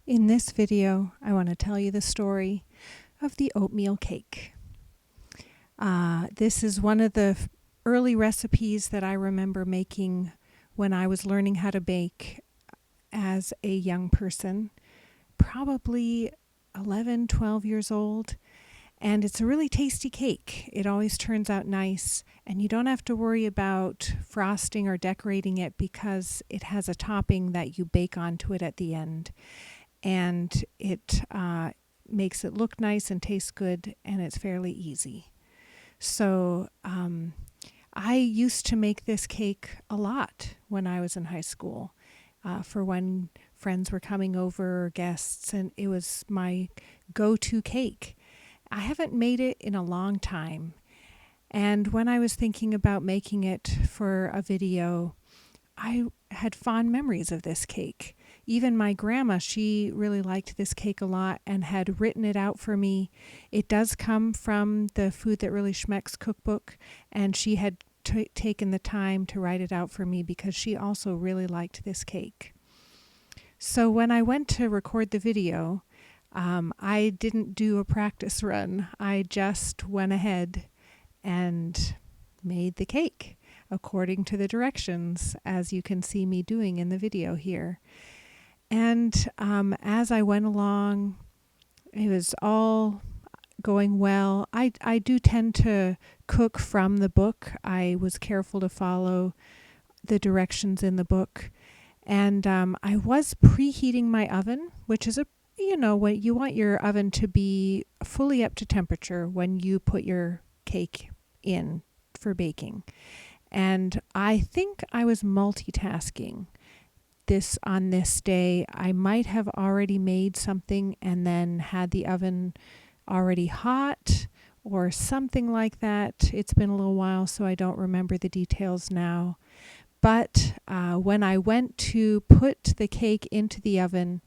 In this video, I want to tell you the story of the oatmeal cake. This is one of the early recipes that I remember making when I was learning how to bake as a young person, probably 11, 12 years old. And it's a really tasty cake. It always turns out nice, and you don't have to worry about frosting or decorating it because it has a topping that you bake onto it at the end. And it makes it look nice and taste good, and it's fairly easy. So I used to make this cake a lot when I was in high school for when friends were coming over or guests, and it was my go-to cake. I haven't made it in a long time, and when I was thinking about making it for a video, I had fond memories of this cake. Even my grandma, she really liked this cake a lot and had written it out for me. It does come from the Food That Really Schmecks cookbook, and she had taken the time to write it out for me because she also really liked this cake. So when I went to record the video, I didn't do a practice run. I just went ahead and made the cake according to the directions, as you can see me doing in the video here. And as I went along, it was all going well. I do tend to cook from the book. I was careful to follow the directions in the book. And I was preheating my oven, which is when you want your oven to be fully up to temperature when you put your cake in for baking. And I think I was multitasking on this day. I might have already made something and then had the oven already hot or something like that. It's been a little while, so I don't remember the details now. But when I went to put the cake into the oven,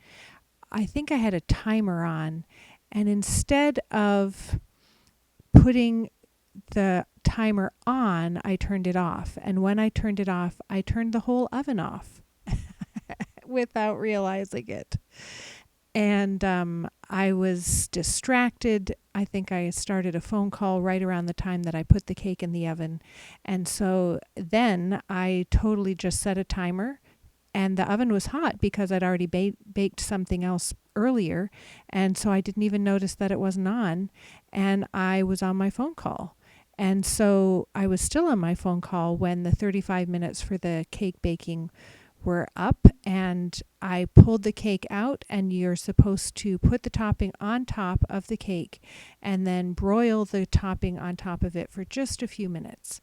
I think I had a timer on, and instead of putting the timer on, I turned it off. And when I turned it off, I turned the whole oven off without realizing it. And I was distracted. I think I started a phone call right around the time that I put the cake in the oven. And so then I totally just set a timer. And the oven was hot because I'd already baked something else earlier. And so I didn't even notice that it wasn't on. And I was on my phone call. And so I was still on my phone call when the 35 minutes for the cake baking were up. And I pulled the cake out, and you're supposed to put the topping on top of the cake and then broil the topping on top of it for just a few minutes.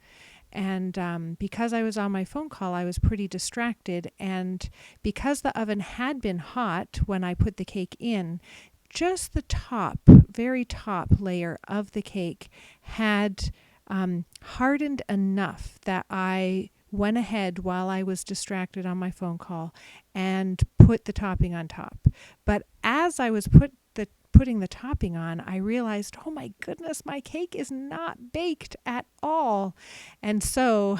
And because I was on my phone call, I was pretty distracted. And because the oven had been hot when I put the cake in, just the very top layer of the cake had hardened enough that I went ahead while I was distracted on my phone call and put the topping on top. But as I was putting the topping on, I realized, oh my goodness, my cake is not baked at all. And so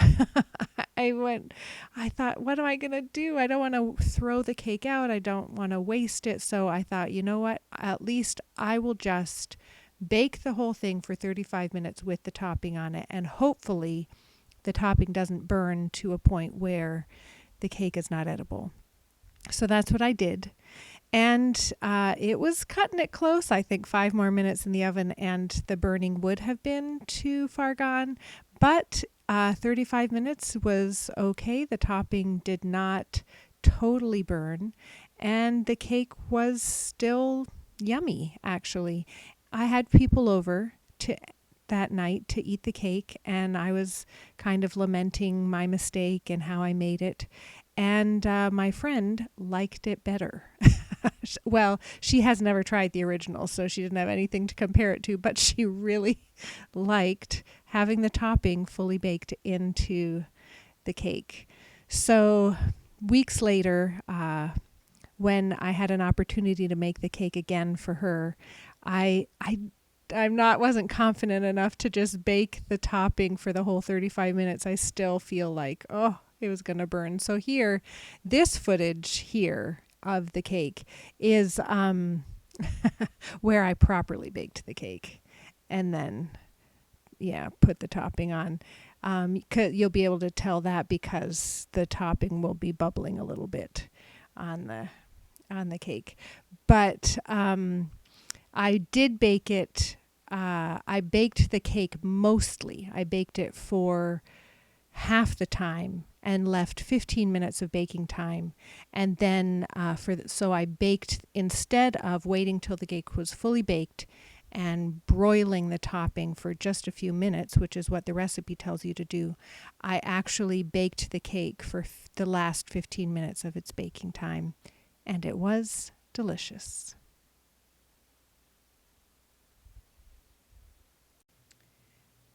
I thought, what am I going to do? I don't want to throw the cake out. I don't want to waste it. So I thought, you know what? At least I will just bake the whole thing for 35 minutes with the topping on it. And hopefully the topping doesn't burn to a point where the cake is not edible. So that's what I did. And it was cutting it close. I think 5 more minutes in the oven and the burning would have been too far gone. But 35 minutes was okay. The topping did not totally burn. And the cake was still yummy, actually. I had people over that night to eat the cake, and I was kind of lamenting my mistake and how I made it. And my friend liked it better. Well, she has never tried the original, so she didn't have anything to compare it to, but she really liked having the topping fully baked into the cake. So weeks later, when I had an opportunity to make the cake again for her, wasn't confident enough to just bake the topping for the whole 35 minutes. I still feel like, it was going to burn. So this footage here of the cake is where I properly baked the cake, and then put the topping on. You'll be able to tell that because the topping will be bubbling a little bit on the cake. But I did bake it. I baked the cake mostly. I baked it for half the time and left 15 minutes of baking time. And then so I baked, instead of waiting till the cake was fully baked and broiling the topping for just a few minutes, which is what the recipe tells you to do, I actually baked the cake for the last 15 minutes of its baking time, and it was delicious.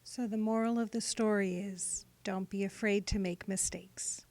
So the moral of the story is, don't be afraid to make mistakes.